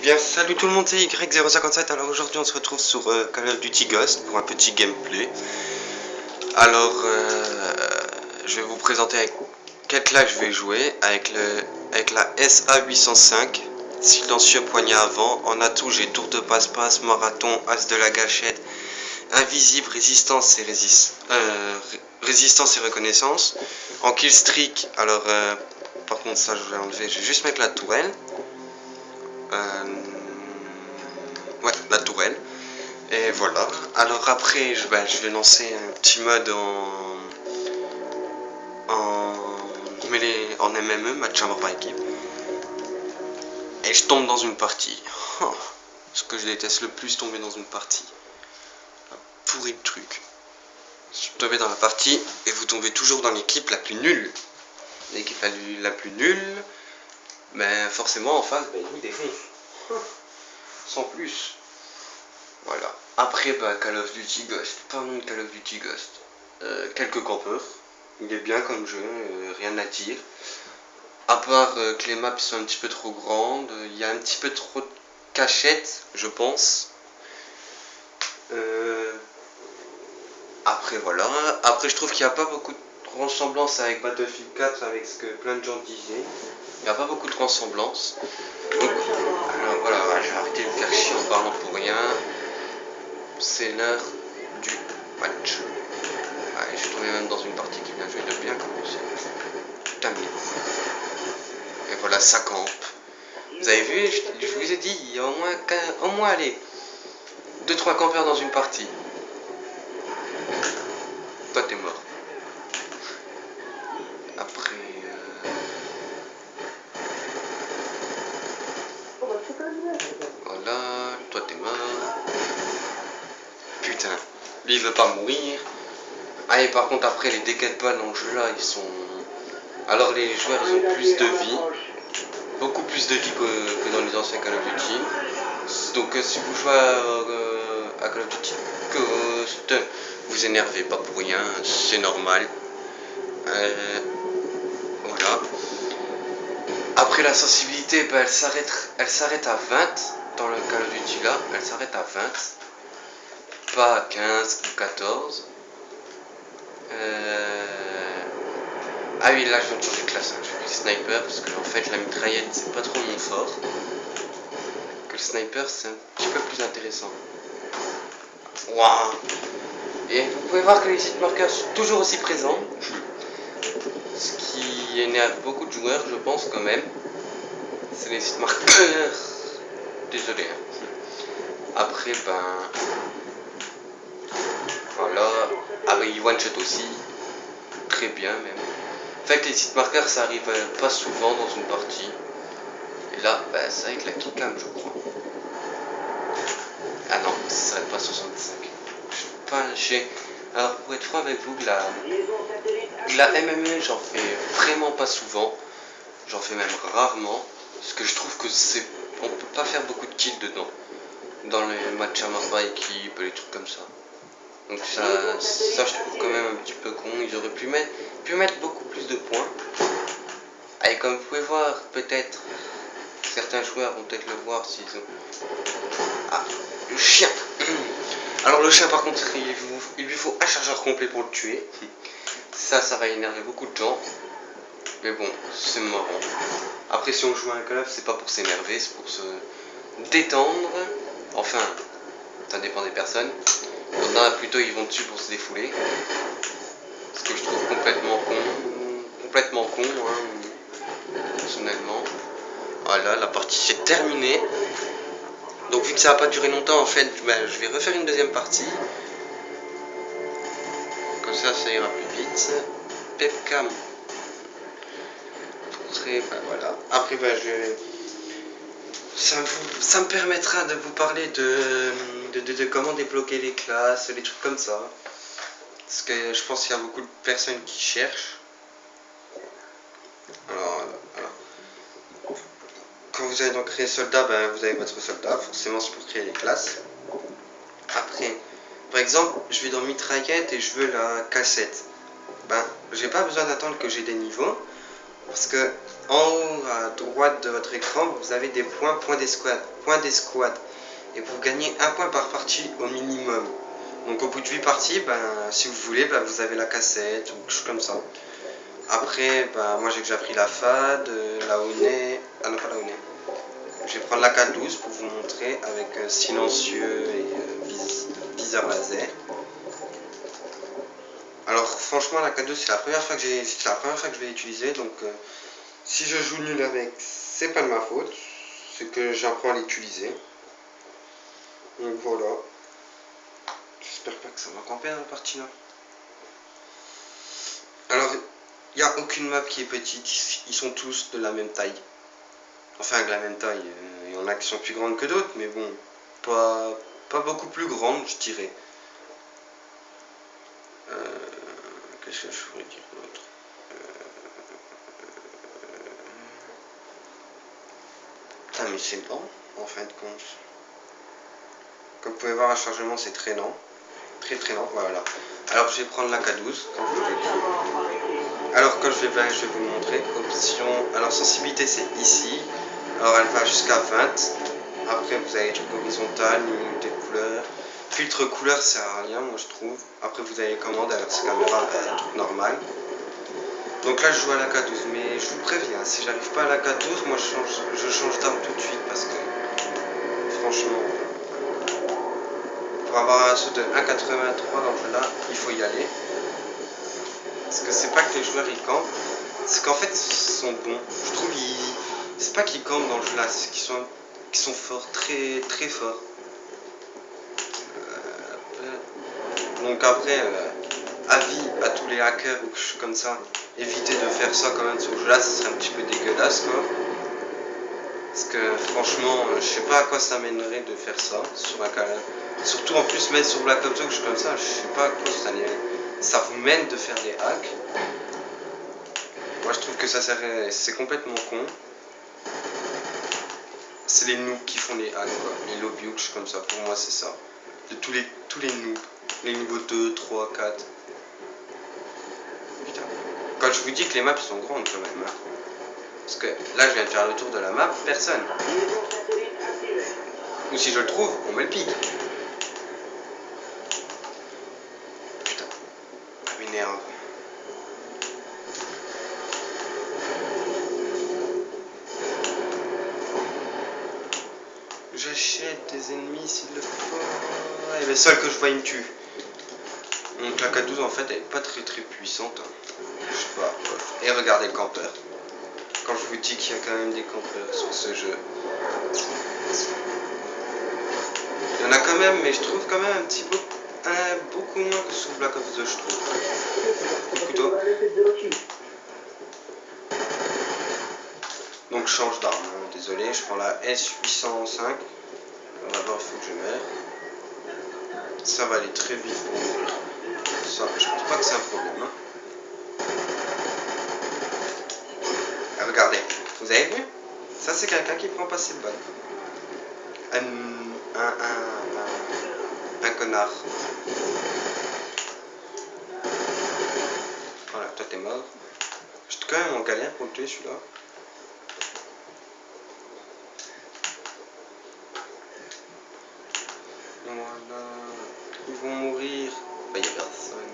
bien, salut tout le monde, c'est Y057. Alors aujourd'hui, on se retrouve sur Call of Duty Ghost pour un petit gameplay. Alors, je vais vous présenter avec quelle classe je vais jouer. Avec la SA805, silencieux poignet avant. En atout, j'ai tour de passe-passe, marathon, as de la gâchette, invisible, résistance et résistance et reconnaissance. En killstreak, alors, par contre, ça je vais enlever, je vais juste mettre la tourelle. Ouais, la tourelle. Et voilà. Alors après, je vais lancer un petit mode en MME, match à mort par équipe. Et je tombe dans une partie. Oh, ce que je déteste le plus, tomber dans une partie. Pourri de truc. Je tombez dans la partie et vous tombez toujours dans l'équipe la plus nulle. L'équipe la plus nulle, ben forcément en face, ben, il vous défonce. Sans plus. Voilà. Après, bah, Call of Duty Ghost. Parlons de Call of Duty Ghost. Quelques campeurs. Il est bien comme jeu, rien à dire. À part que les maps sont un petit peu trop grandes, il y a un petit peu trop de cachettes, je pense. Après, voilà. Après, je trouve qu'il n'y a pas beaucoup de ressemblance avec Battlefield 4, avec ce que plein de gens disaient. Il n'y a pas beaucoup de ressemblance. Donc, alors voilà, je vais arrêter de me faire chier en parlant pour rien. C'est l'heure du match. Ouais, je suis tombé même dans une partie qui vient de jouer de bien commencer. Putain, mais... Et voilà, ça campe. Vous avez vu, je vous ai dit, il y a au moins allez, 2-3 campeurs dans une partie. Toi, t'es mort. Après... Voilà, toi, t'es mort. Putain, lui, il veut pas mourir. Ah, et par contre, après, les dégâts de balle dans le jeu, là, ils sont... Alors, les joueurs, ils ont plus de vie. Beaucoup plus de vie que dans les anciens Call of Duty. Donc si vous jouez à Call of Duty Ghost, vous énervez pas pour rien, c'est normal. Voilà. Après la sensibilité, bah, elle s'arrête à 20 dans le Call of Duty là, elle s'arrête à 20, pas à 15 ou 14. Ah oui, là je viens de changer de classe, hein. Je fais le sniper parce que en fait la mitraillette c'est pas trop mon fort. Que le sniper c'est un petit peu plus intéressant. Waouh! Et vous pouvez voir que les hit markers sont toujours aussi présents. Ce qui énerve beaucoup de joueurs, je pense quand même. C'est les hit markers. Désolé. Après, ben. Voilà. Ah, bah, il one shot aussi. Très bien même. En fait, les hit markers ça arrive pas souvent dans une partie. Et là, ben, c'est avec la killcam, je crois. Ah non, ça s'arrête pas à 65. Alors pour être franc avec vous, de la MME j'en fais vraiment pas souvent. J'en fais même rarement. Parce que je trouve que on peut pas faire beaucoup de kills dedans. Dans les matchs à mort par équipe, les trucs comme ça. Donc ça je trouve quand même un petit peu con. Ils auraient pu mettre beaucoup plus de points. Et comme vous pouvez voir, peut-être certains joueurs vont peut-être le voir s'ils ont... Ah, le chien. Alors le chien par contre, il lui faut un chargeur complet pour le tuer. Ça va énerver beaucoup de gens. Mais bon, c'est marrant. Après si on joue à un Call of, c'est pas pour s'énerver, c'est pour se détendre. Enfin, ça dépend des personnes. Il y en a plutôt ils vont dessus pour se défouler. Ce que je trouve complètement con, hein, personnellement. Voilà, la partie c'est terminée. Donc vu que ça n'a pas duré longtemps, en fait, ben, je vais refaire une deuxième partie. Comme ça ira plus vite. Pepcam. Ben, voilà. Après, ben, ça me permettra de vous parler de comment débloquer les classes, les trucs comme ça. Parce que je pense qu'il y a beaucoup de personnes qui cherchent. Alors, quand vous allez donc créer soldat, ben, vous avez votre soldat. Forcément, c'est pour créer les classes. Après, par exemple, je vais dans mitraillette et je veux la cassette. Ben, j'ai pas besoin d'attendre que j'ai des niveaux. Parce que en haut à droite de votre écran, vous avez des points d'escouade. Et vous gagnez un point par partie au minimum. Donc au bout de 8 parties, si vous voulez, vous avez la cassette ou quelque chose comme ça. Après, moi j'ai déjà pris la FAD, la Honey. Ah non, pas la Honey. Je vais prendre la K12 pour vous montrer avec silencieux et viseur laser. Alors franchement la K12 c'est la première fois que je vais l'utiliser, donc si je joue nul avec, c'est pas de ma faute, c'est que j'apprends à l'utiliser. Donc voilà. J'espère pas que ça va camper la partie là. Alors, il n'y a aucune map qui est petite, ils sont tous de la même taille. Enfin, de la même taille. Il y en a qui sont plus grandes que d'autres, mais bon, pas beaucoup plus grandes, je dirais. Qu'est-ce que je pourrais dire d'autre? Putain, mais c'est lent, en fin de compte. Comme vous pouvez voir, un chargement, c'est très lent. Très très lent, voilà. Alors, je vais prendre la K12, comme je vous l'ai dit. Alors, quand je vais vous montrer, option... Alors, sensibilité, c'est ici. Alors, elle va jusqu'à 20. Après, vous avez les trucs horizontales, des couleurs. Filtre couleur, ça sert à rien, moi je trouve. Après, vous avez les commandes avec cette caméra, toute normale. Donc là, je joue à la K12, mais je vous préviens, si j'arrive pas à la K12, moi je change d'arme tout de suite parce que, franchement, pour avoir un saut de 1,83 dans le jeu là, il faut y aller. Parce que c'est pas que les joueurs ils campent, c'est qu'en fait, ils sont bons. Je trouve, c'est pas qu'ils campent dans le jeu là, c'est qu'ils sont forts, très très forts. Donc après, avis à tous les hackers ou quelque chose comme ça, évitez de faire ça quand même sur ce jeu là, ça serait un petit peu dégueulasse quoi. Parce que franchement, je sais pas à quoi ça mènerait de faire ça sur un canal. Surtout en plus mettre sur Black Ops 2 quelque chose comme ça, je sais pas à quoi ça vous mène de faire des hacks. Moi je trouve que c'est complètement con. C'est les noobs qui font les hacks quoi, les lobbies ou quelque chose comme ça, pour moi c'est ça. De tous les noobs, les niveaux 2, 3, 4. Putain. Quand je vous dis que les maps sont grandes quand même, hein. Parce que là je viens de faire le tour de la map, personne. Ou si je le trouve, on me le pique. Putain, ça m'énerve. J'achète des ennemis s'il le faut. Et le seul que je vois il me tue. Donc la K12 en fait elle est pas très puissante. Je sais pas. Et regardez le campeur. Quand je vous dis qu'il y a quand même des campeurs sur ce jeu. Il y en a quand même, mais je trouve quand même beaucoup moins que sur Black Ops 2 je trouve. Couteau. Donc je change d'arme, hein. Désolé, je prends la S805. D'abord il faut que je meure. Ça va aller très vite pour mourir. Ça, je pense pas que c'est un problème. Hein. Ah, regardez, vous avez vu? Ça c'est quelqu'un qui prend pas ses balles. Un connard. Voilà, toi t'es mort. J'étais quand même en galère pour le tuer celui-là. Voilà. Ils vont mourir. Bah y'a personne.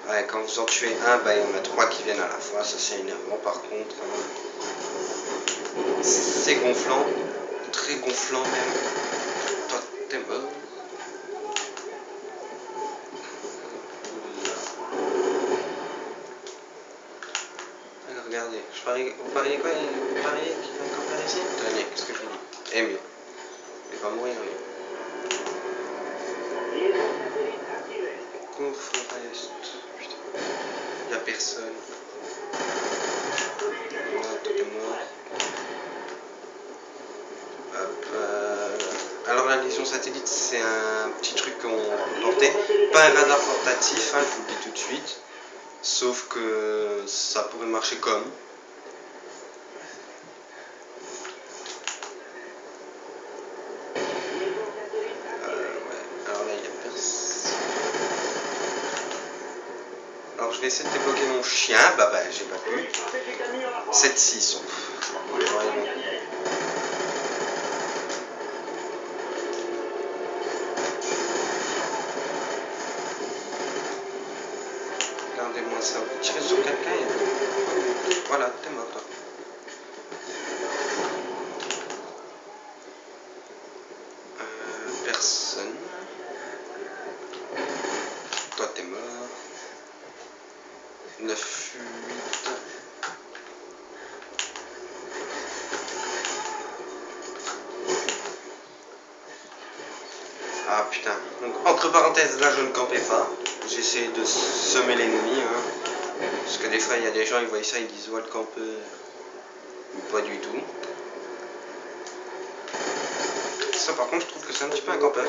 Ouais, quand vous en tuez un, il y en a 3 qui viennent à la fois. Ça c'est énervant par contre. C'est gonflant. Très gonflant même. Toi t'es mort. Alors regardez, vous pariez quoi? Vous pariez qu'il va camper ici? Tenez, qu'est-ce que je vous dis? Eh mieux. Il va mourir lui. Cours Forest. Putain. Y'a personne. Voilà, toi t'es mort. Hop, alors la liaison satellite c'est un petit truc qu'on peut porter. Pas un radar portatif, hein, je vous le dis tout de suite. Sauf que ça pourrait marcher comme. Ouais. Alors là il y a personne. vais essayer de débloquer mon chien. Bah, j'ai pas pu. 7-6. Regardez-moi ça. Vous tirez sur quelqu'un et... Voilà, t'es mort. Toi. Personne. Toi, t'es mort. 9, 8. Ah putain. Donc entre parenthèses, là je ne campais pas. J'essaie de semer l'ennemi. Hein. Parce que des fois il y a des gens, ils voient ça, ils disent ouais le campeur. Ou pas du tout. Ça par contre je trouve que c'est un petit peu un campeur.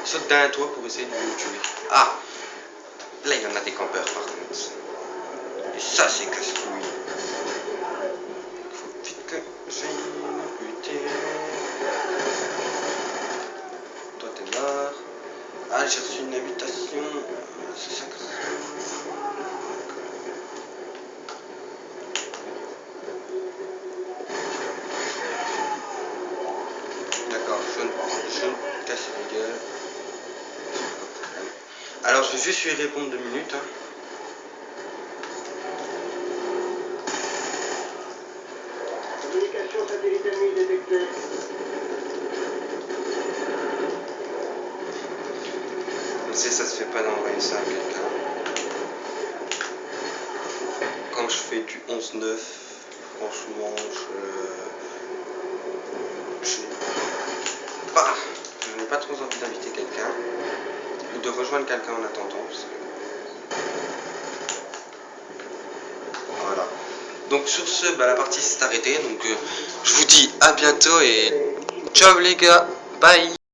Il saute d'un toit pour essayer de vous tuer. Ah. Là il y en a des campeurs par contre. Et ça c'est casse-couille. Faut vite que j'aille me buter. Toi t'es mort. Ah j'ai reçu une invitation. C'est ça que c'est. D'accord, je me casse la gueule. Alors je vais juste lui répondre 2 minutes. Hein. Communication satellite ennemie détectée. Ça se fait pas d'envoyer ça à quelqu'un. Quand je fais du 11-9, franchement, je n'ai pas trop envie d'inviter quelqu'un ou de rejoindre quelqu'un en attendant. Parce que... Voilà. Donc sur ce, la partie s'est arrêtée. Donc je vous dis à bientôt et ciao les gars, bye.